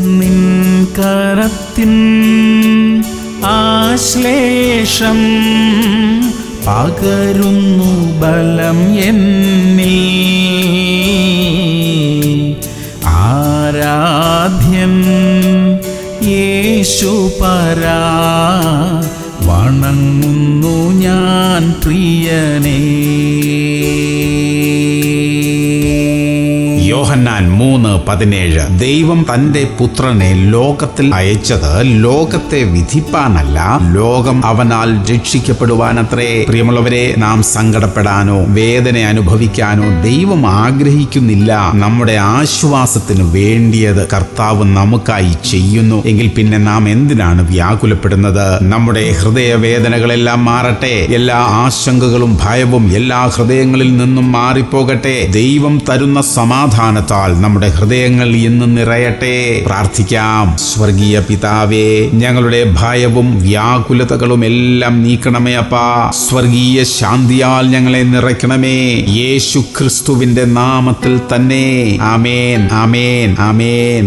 നിൻ കരത്തിൻ ആശ്ലേഷം പകരുന്നു ബലം എന്നിൽ. ആരാധ്യൻ യേശുപരാ, വണങ്ങുന്നു ഞാൻ പ്രിയനേ. യോഹന്നാൻ 3:17. ദൈവം തന്റെ പുത്രനെ ലോകത്തിൽ അയച്ചത് ലോകത്തെ വിധിപ്പാനല്ല, ലോകം അവനാൽ രക്ഷിക്കപ്പെടുവാനത്രേ. പ്രിയമുള്ളവരെ, നാം സങ്കടപ്പെടാനോ വേദന അനുഭവിക്കാനോ ദൈവം ആഗ്രഹിക്കുന്നില്ല. നമ്മുടെ ആശ്വാസത്തിന് വേണ്ടിയത് കർത്താവ് നമുക്കായി ചെയ്യുന്നു. എങ്കിൽ പിന്നെ നാം എന്തിനാണ് വ്യാകുലപ്പെടുന്നത്? നമ്മുടെ ഹൃദയവേദനകളെല്ലാം മാറട്ടെ. എല്ലാ ആശങ്കകളും ഭയവും എല്ലാ ഹൃദയങ്ങളിൽ നിന്നും മാറിപ്പോകട്ടെ. ദൈവം തരുന്ന സമാധാനത്താൽ നമ്മുടെ ഹൃദയങ്ങൾ ഇന്ന് നിറയട്ടെ. പ്രാർത്ഥിക്കാം. സ്വർഗീയ പിതാവേ, ഞങ്ങളുടെ ഭയവും വ്യാകുലതകളും എല്ലാം നീക്കണമേ അപ്പാ. സ്വർഗീയ ശാന്തിയാൽ ഞങ്ങളെ നിറയ്ക്കണമേ. യേശു ക്രിസ്തുവിന്റെ നാമത്തിൽ തന്നെ. ആമേൻ, ആമേൻ, ആമേൻ.